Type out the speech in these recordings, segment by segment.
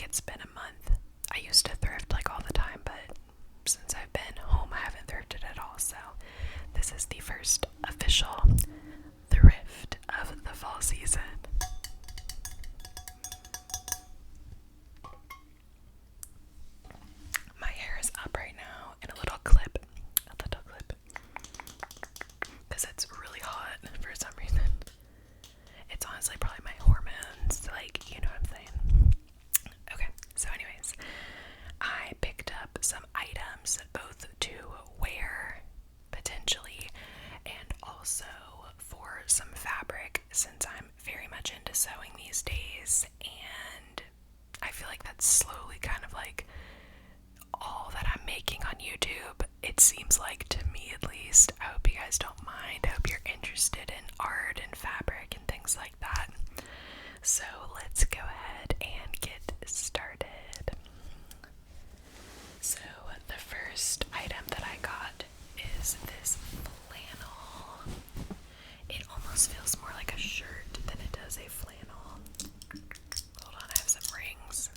like it's been a month. I used to thrift like all the time, but since I've been home, I haven't thrifted at all. So this is the first official thrift of the fall season. My hair is up right now in a little clip, because it's really hot for some reason. It's honestly probably my hormones, like, you know what I'm saying. Okay, so anyways, I picked up some items both to wear potentially and also for some fabric, since I'm very much into sewing these days, and I feel like that's slowly kind of like all that I'm making on YouTube. It seems like, to me at least. I hope you guys don't mind. I hope you're interested in art and fabric and things like that. So let's go ahead and get started. So the first item that I got is this flannel. It almost feels more like a shirt than it does a flannel. Hold on, I have some rings.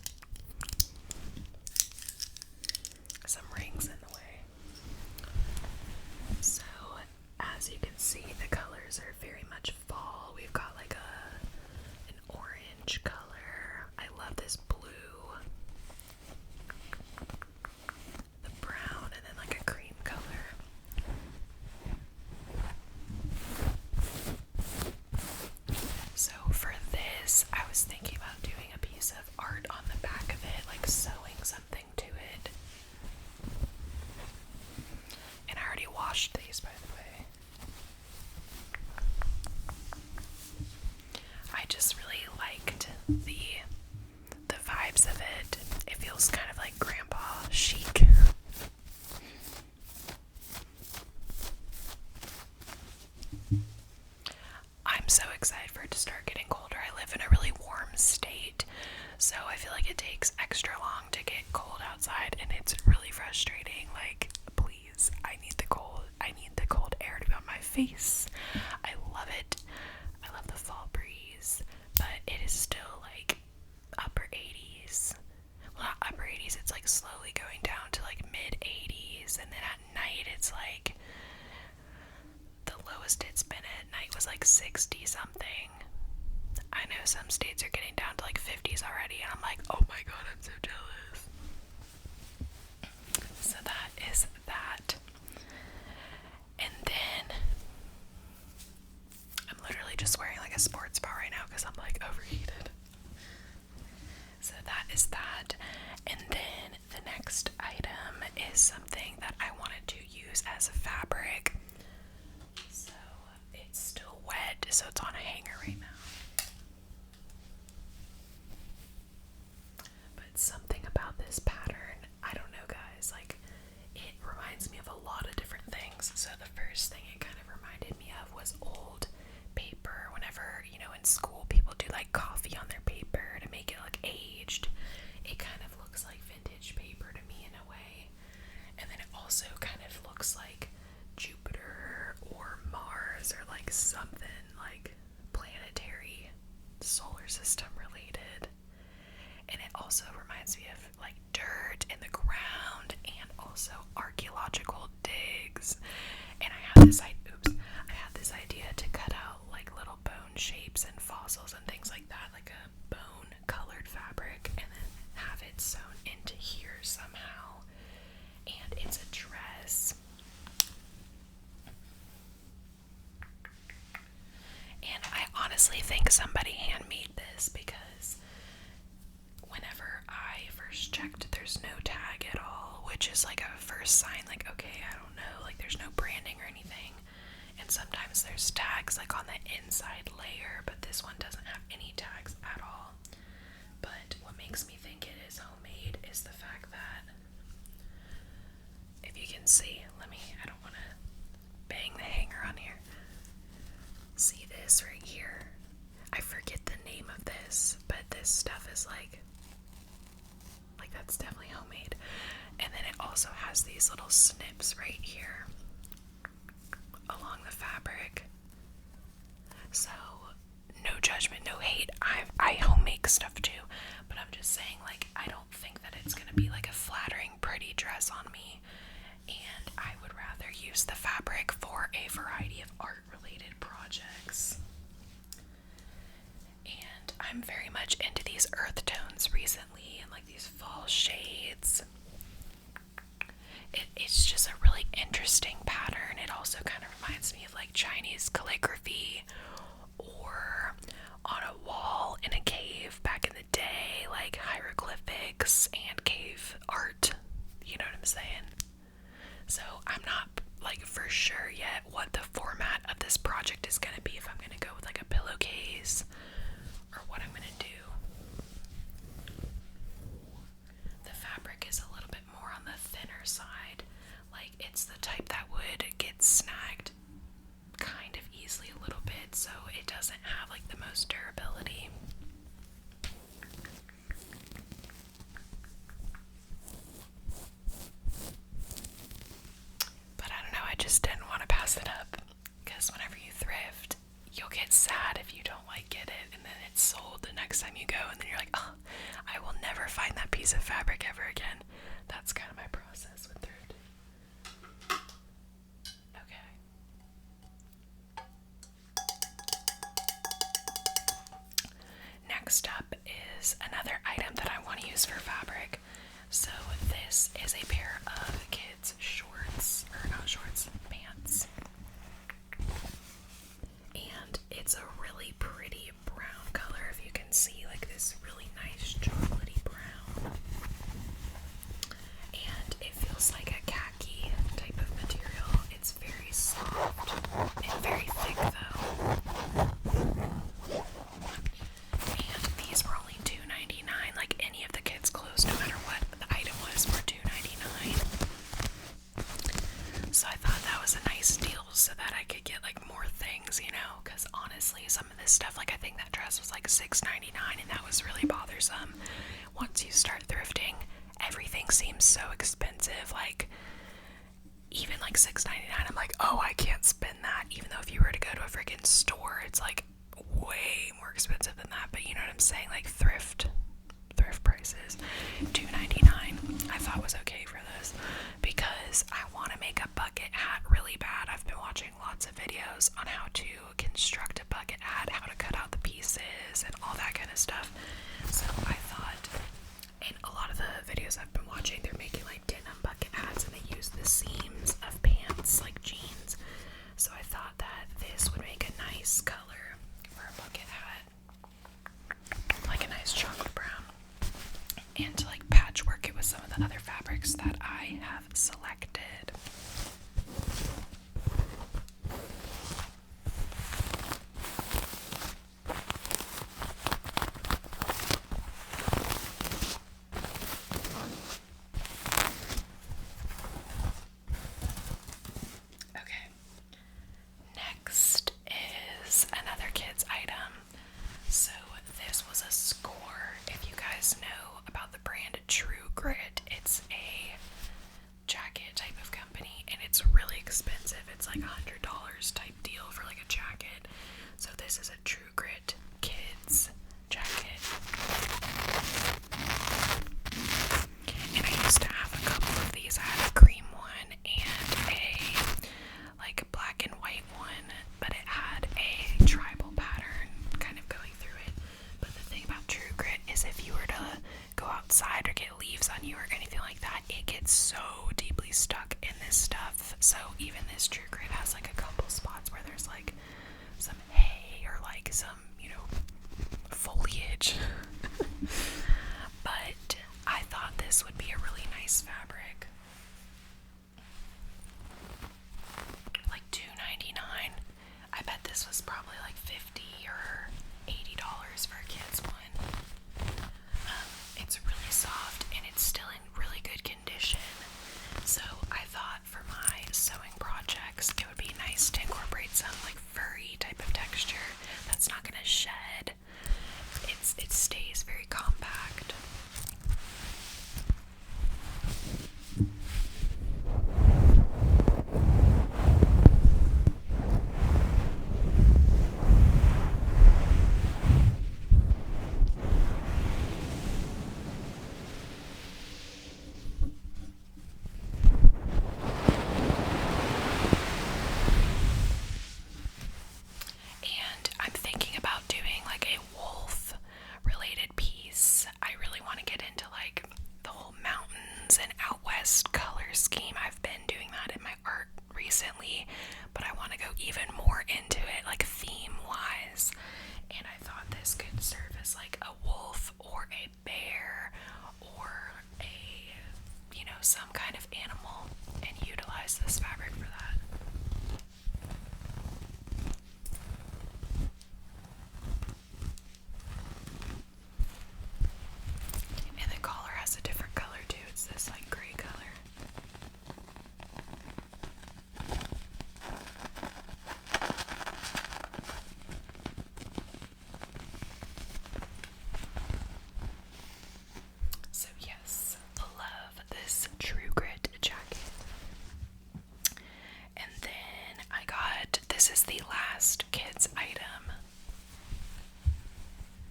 In the way. So, as you can see, the colors are very much fall. We've got like an orange color. I love this blue, the brown, and then like a cream color. So for this, I was thinking about doing a piece of art on the back of it, like sewing something to it. And I already washed these, by the way. I just really liked the vibes of it. It feels kind of like grandpa chic. I'm so excited for it to start getting colder. I live in a really warm state, so I feel like it takes extra long to get cold outside, and it's really frustrating. Like, please, I need the cold air to be on my face. I love it. I love the fall breeze, but it is still like upper 80s. Well, not upper 80s, it's like slowly going down to like mid 80s, and then at night it's like the lowest it's been at night was like 60 something. I know some states are getting down to like 50s already, and I'm like, oh my god, I'm so jealous. So that is that. And then I'm literally just wearing like a sports bra right now because I'm like overheated. So that is that. And then the next item is something that I wanted to use as a fabric. So it's still wet, so it's on a hanger right now. But something about this pattern, I don't know guys, like it reminds me of a lot of different things. So the first thing it kind of reminded me of was old paper. Whenever, you know, in school people do like coffee on their paper to make it look aged. It kind of looks like vintage paper to me in a way. And then it also kind of looks like Jupiter or Mars or like something like planetary, solar system related. And it also reminds me of like dirt in the ground and also archaeological digs. And I had this idea to cut out like little bone shapes and fossils and things like that, like a bone colored fabric, and then have it sewn into here somehow. And it's a dress. And I honestly think somebody hand-made this, because whenever I first checked, there's no tag at all, which is like a first sign, like, okay, I don't know, like there's no branding or anything. And sometimes there's tags like on the inside layer, but this one doesn't have any tags at all. But what makes me think it is homemade is the fact that, if you can see, I don't want to bang the hanger on here. See this right here? I forget the name of this, but this stuff is like that's definitely homemade. And then it also has these little snips right here along the fabric. So no judgment, no hate. I home make stuff too, but I'm just saying, like, I don't think that it's gonna be like a flattering, pretty dress on me, and I would rather use the fabric for a variety of art-related projects. And I'm very much into these earth tones recently, and like these fall shades. It's just a really interesting pattern. It also kind of reminds me of like Chinese calligraphy, or on a wall in a cave back in the day, like hieroglyphics and cave art. You know what I'm saying? So I'm not like for sure yet what the format of this project is going to be, if I'm going to go with like a pillowcase or what I'm going to do. The fabric is a little bit more on the thinner side. Like, it's the type that would get snagged kind of easily a little bit, so it doesn't have like the most durability. But I don't know, I just didn't want to pass it up, because whenever you thrift, you'll get sad if you don't like get it, and then it's sold the next time you go, and then you're like, oh, I will never find that piece of fabric ever again. That's kind of my process with thrift. Okay. Next up is another item that I want to use for fabric. So this is a pair of kids' shorts, or not shorts, pants. And it's a really pretty brown color, if you can see, like this really nice chocolatey brown. And it feels like a khaki type of material. It's very soft and very thick though. And these were only $2.99. Like, any of the kids' clothes, no matter what the item was, were $2.99. So I thought that was a nice deal, so that I could get like more things, you know, because honestly some of this stuff, like I think that dress was like $6.99, and that was really bothersome. Once you start thrifting, everything seems so expensive. Like, even like $6.99, I'm like, oh, I can't spend that, even though if you were to go to a freaking store, it's like way more expensive than that. But you know what I'm saying, like thrift prices, $2.99 I thought was okay for this, because I want to make a bucket hat really bad. I've been watching lots of videos on how to construct a bucket hat, how to cut out the pieces and all that kind of stuff. So I thought, in a lot of the videos I've been watching, they're making like denim bucket hats, and they use the seams of pants like jeans. So I thought that this would make a nice color for a bucket hat, like a nice chocolate brown, and to like patchwork it with some of the other fabrics that I have selected. Okay, next is another kids item. So this was a score. If you guys know about the brand True Grit, it's a jacket type of company, and it's really expensive. It's like $100 type deal for like a jacket. So this is a True Grit kids jacket, and I used to have a couple of these. I had a cream one and a like black and white one, but it had a tribal pattern kind of going through it. But the thing about True Grit is, if you were to go outside or get leaves on you or anything like that, it gets so deeply stuck in this stuff. So even this True Grit has like a couple spots where there's like some hay or like some, you know, foliage. But I thought this would be a really nice fabric. Like $2.99. I bet this was probably like $50 or $80 for a kid's one. It's really soft, and it's still in really good condition. So I thought for my sewing projects, it would be nice to incorporate some like furry type of texture that's not gonna shed. It stays very compact. some kind of animal and utilize this fabric for that. And the collar has a different color too. It's this like gray color. So yes, love this True Grit jacket. And then I got, this is the last kids item.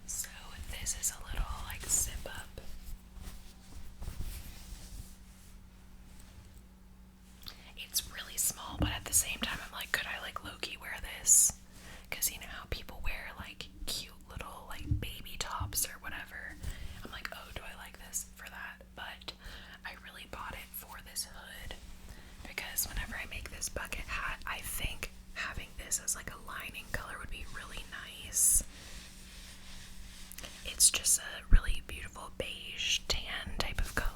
So this is a little like zip up. It's really small, but at the same time I'm like, could I like low-key wear this? Because you know how people wear like cute little like baby tops or whatever. I'm like, oh, do I like this for that? But I really bought it for this hood because whenever I make this bucket hat, I think having this as like a lining color would be really nice. It's just a really beautiful beige tan type of color.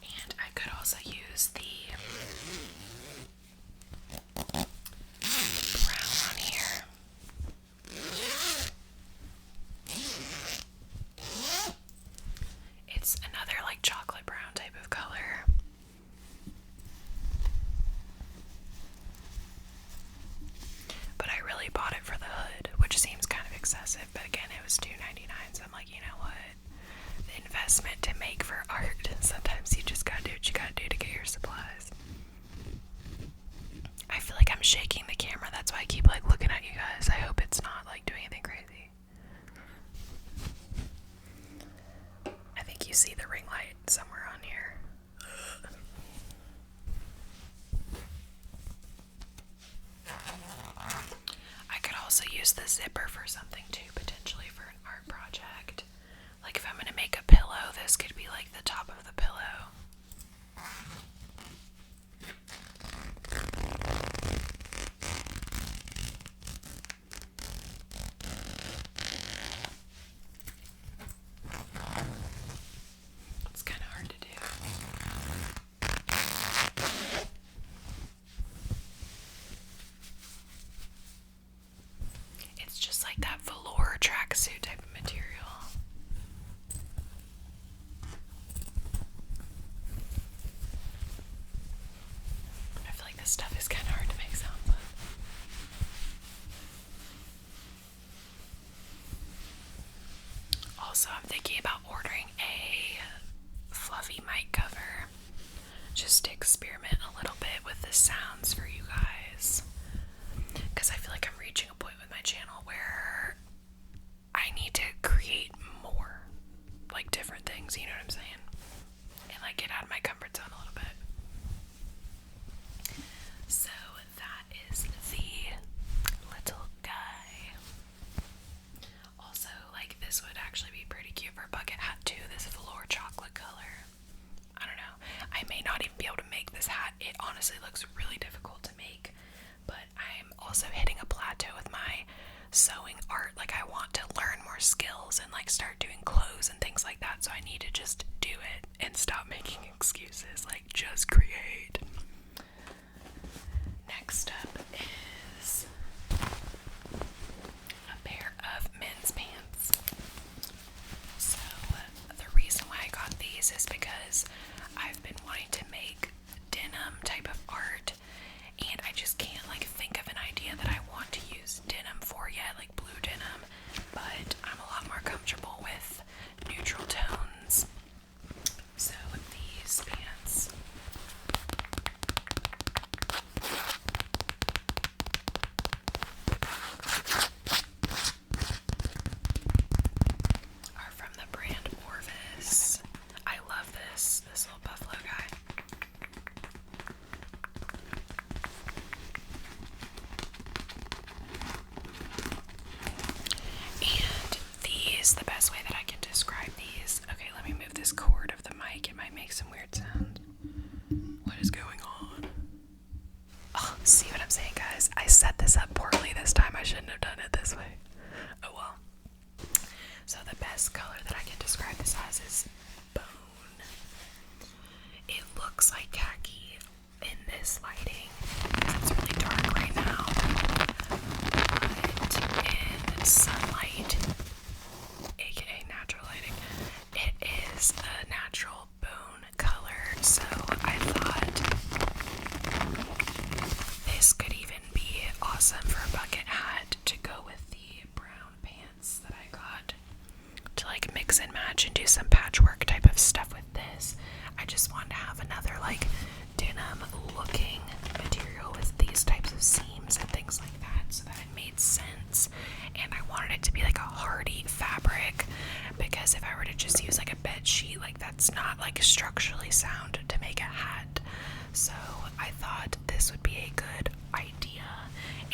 And I could also use the brown on here. It's another like chocolate brown type of color. But I really bought it for the hood, which seems kind of excessive, but again, it was $2.99, so I'm like, you know what? The investment to make for art, sometimes you just gotta do what you gotta do to get your supplies. I feel like I'm shaking the camera, that's why I keep like looking at you guys. I hope it's not like doing anything crazy. I think you see the ring light somewhere on here. I could also use the zipper for something too, potentially for an art project. Like if I'm gonna make a pillow, this could be like the top of the pillow. It's kind of hard to do. It's just like that velour tracksuit type of material. I feel like this stuff is kind of hard to make sounds with. Also, I'm thinking about ordering a fluffy mic cover just to experiment a little bit with the sounds for you guys. Because I feel like I'm reaching a point with my channel where I need to create more, like different things, you know what I'm saying? And like get out of my comfort zone a little bit. So that is the little guy. Also, like this would actually be pretty cute for a bucket hat too, this velour chocolate color. I don't know. I may not even be able to make this hat. It honestly looks really difficult to make, but I'm also hitting a plateau with my sewing art. Like I want to learn more skills and like start doing clothes and things like that, so I need to just do it and stop making excuses. Like just create. Next up is a pair of men's pants. So the reason why I got these is because I've been wanting to make denim type of art, and I just can't like think of an idea that I want to use denim for yet, like blue denim, but I'm a lot more comfortable with neutral tones. So these pants are from the brand Orvis. I love this little buffalo guy. looking material with these types of seams and things like that, so that it made sense. And I wanted it to be like a hardy fabric, because if I were to just use like a bed sheet, like that's not like structurally sound to make a hat. So I thought this would be a good idea,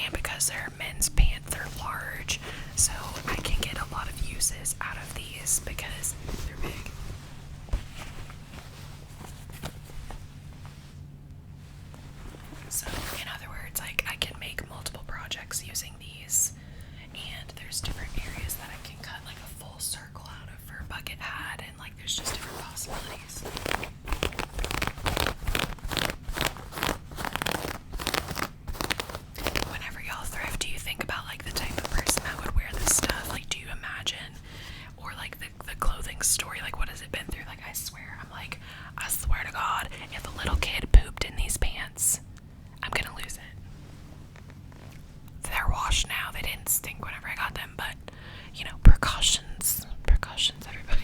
and because they're men's pants, they're large, so I can get a lot of uses out of these because they're big. So in other words, like I can make multiple projects using these, and there's different areas that I can cut like a full circle out of for a bucket hat, and like there's just different possibilities. Whenever y'all thrift, do you think about like the type of person that would wear this stuff? Like, do you imagine, or like the clothing story, like what has it been through? Like I swear to God, if a little kid pooped in these pants, I'm gonna lose it. They're washed now. They didn't stink whenever I got them, but you know, precautions, everybody.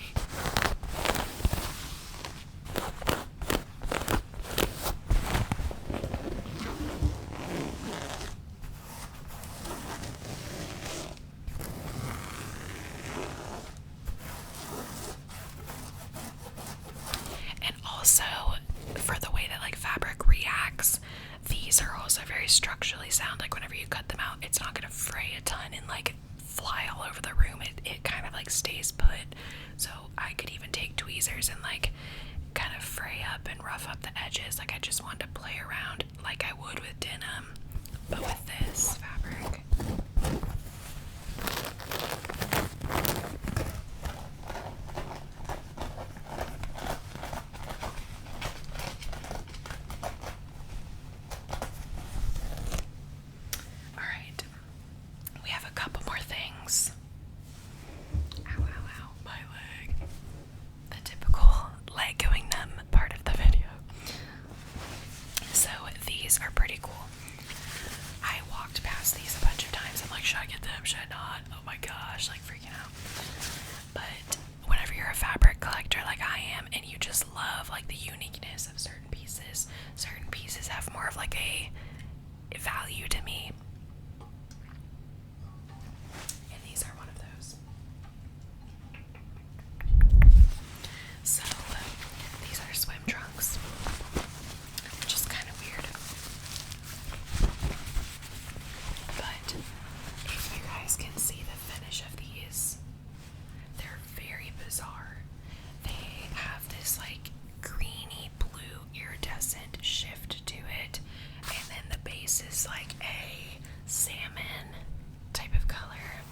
And also, for the way that like fabric reacts, these are also very structurally sound. Like whenever you cut them out, it's not gonna fray a ton and like fly all over the room. It kind of like stays put. So I could even take tweezers and like kind of fray up and rough up the edges. Like I just wanted to play around like I would with denim, but with this fabric. Alright, we have a couple more things. Ow, ow, ow, my leg. The typical leg going numb part of the video. So these are pretty cool. I walked past these a bunch of times. I'm like, should I get them? Should I not? Oh my gosh, like freaking out. But whenever you're a fabric collector like I am, and you just love like the uniqueness of certain pieces have more of like a value to me. And these are one of those. So these are swim trunks, which is kind of weird. But if you guys can see the finish of these, they're very bizarre. They have this like greeny blue iridescent shift to it, and then the base is like a salmon type of color.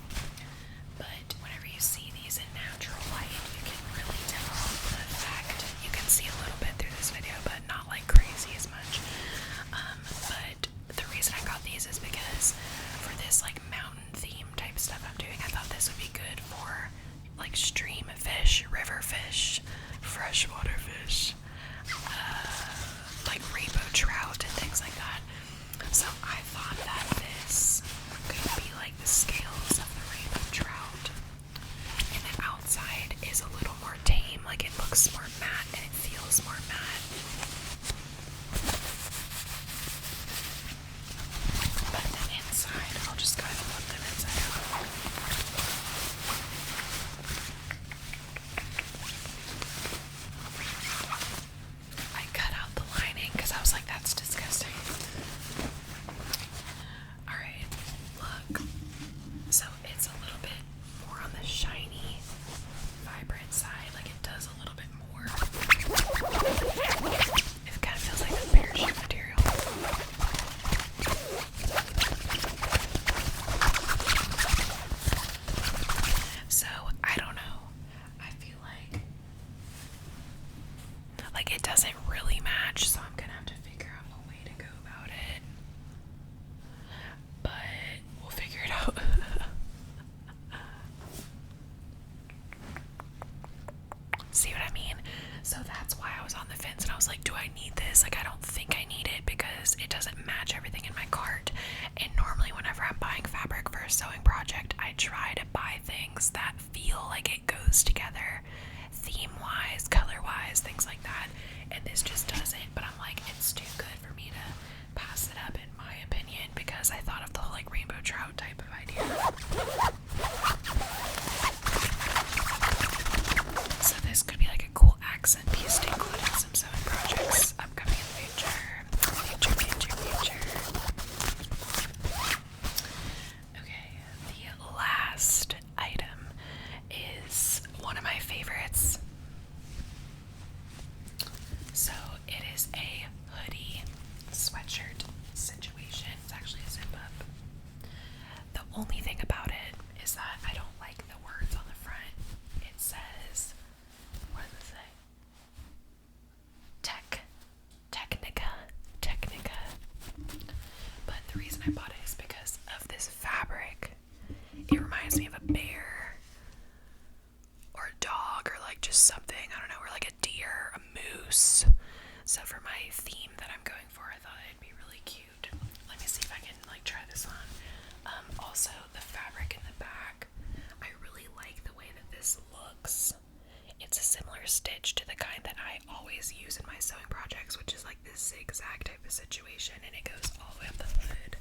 But whenever you see these in natural light, you can really tell the effect. You can see a little bit through this video, but not like crazy as much. But the reason I got these is because for this like mountain theme type stuff I'm doing, I thought this would be good for like stream fish, river fish, freshwater fish, like rainbow trout and things like that. So I thought that this could be like the scales of the rainbow trout, and the outside is a little more tame, like it looks more matte and it feels more matte. But then inside, I'll just go ahead and put them inside out. I cut out the lining because I was like, that's disgusting. Alright, look. So it's a little bit more on the shiny, vibrant side. Like it does a little bit more. It kind of feels like a parachute material. So I don't know. I feel like it doesn't really match, so I'm gonna have to figure out a way to go about it. But we'll figure it out. See what I mean? So that's why I was on the fence, and I was like, do I need this? Like, I don't think I need it because it doesn't match everything in my cart. And normally whenever I'm buying fabric for a sewing project, I try to buy things that feel like it goes together, theme-wise, color-wise, things like that. And this just doesn't, but I'm like, it's too good loose. So for my theme that I'm going for, I thought it'd be really cute. Let me see if I can like try this on. Also the fabric in the back, I really like the way that this looks. It's a similar stitch to the kind that I always use in my sewing projects, which is like this zigzag type of situation, and it goes all the way up the hood.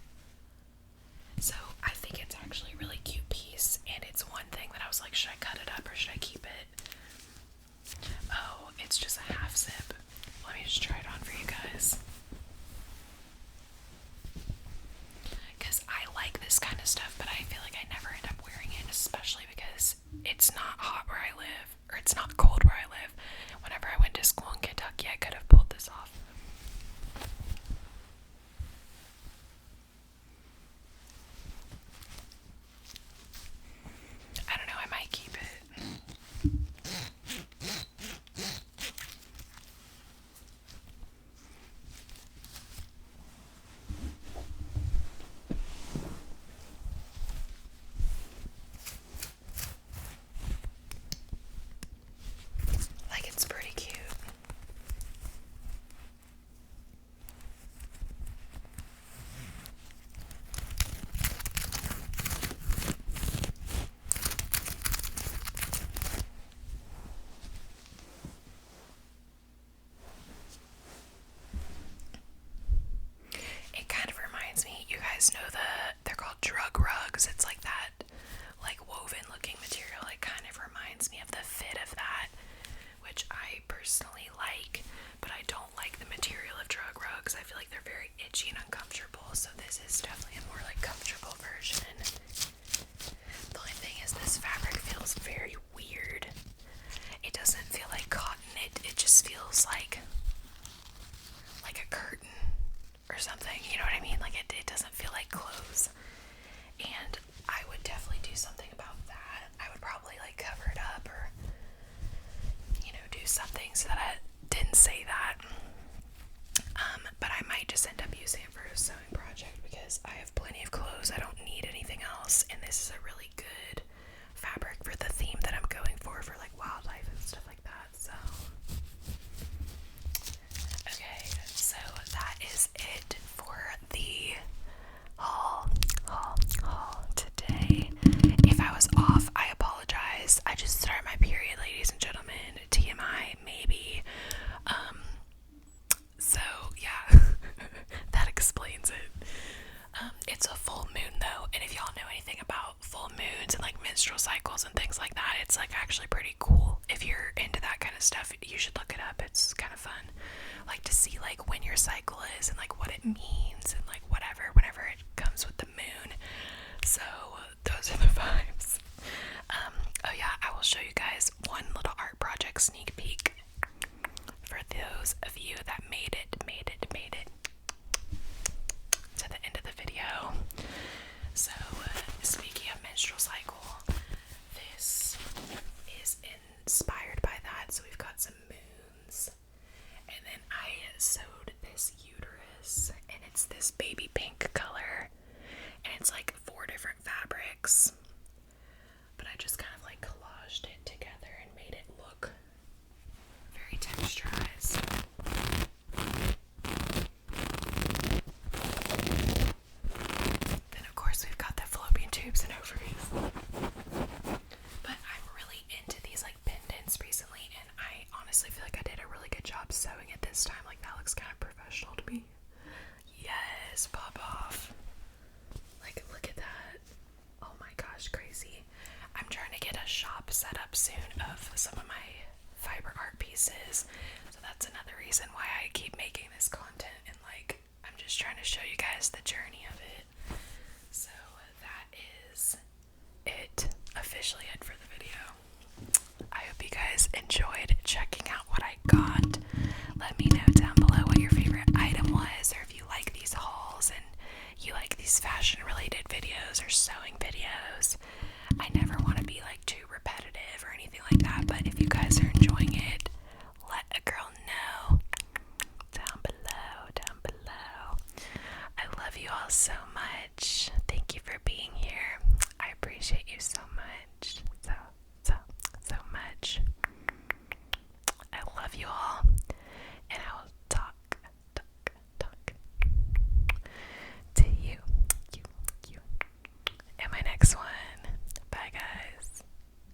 So I think it's actually a really cute piece, and it's one thing that I was like, should I cut it up or should I keep it? Oh, it's just a half zip. Let me just try it on for you guys. Because I like this kind of stuff, but I feel like I never end up wearing it, especially because it's not hot where I live, or it's not cold where I live. Whenever I went to school in Kentucky, I could have pulled this off. I don't know, I might keep it. Like, it's pretty cute. It kind of reminds me, you guys know they're called drug rugs. It's like that, like woven looking material. It kind of reminds me of the fit of that, which I personally like, but I don't like the material of drug rugs. I feel like they're very itchy and uncomfortable, so this is definitely a more like comfortable version. The only thing is this fabric feels very weird. It doesn't feel like cotton, it just feels like a curtain or something, you know what I mean? Like it doesn't feel like clothes. And I would definitely do something about that. I would probably like cover it up or, you know, do something so that I didn't say that. But I might just end up using it for a sewing project because I have plenty of clothes. I don't need anything else, and this is a really good fabric for the theme that I'm going for like wildlife and stuff like that. So okay, so that is it for the haul today. If I was off, I apologize. I just started my period, ladies and gentlemen. TMI, maybe. So yeah, that explains it. It's a full moon though, and if y'all know anything about full moons and like menstrual cycles and things like that, it's like actually pretty cool. If you're into that kind of stuff, you should look it up. It's kind of fun, like to see like when your cycle is and like what it means and like whatever whenever it comes with the moon. So those are the vibes. Oh yeah, I will show you guys one little art project sneak peek for those of you that made it to the end of the video. So speaking of menstrual cycle, this is inspired by that. So we've got some moons, and then I sewed this uterus, and it's this baby pink color, and it's like 4 different fabrics, but I just kind of like collaged it together and made it look very texturized. Then of course we've got the fallopian tubes and ovaries. But I'm really into these like pendants recently, and I honestly feel like I did a really good job sewing it this time. Like that looks kind of professional to me. Yes, pop off. Like look at that. Oh my gosh, crazy. I'm trying to get a shop set up soon of some of my fiber art pieces. So that's another reason why I keep making this content, and like I'm just trying to show you guys the journey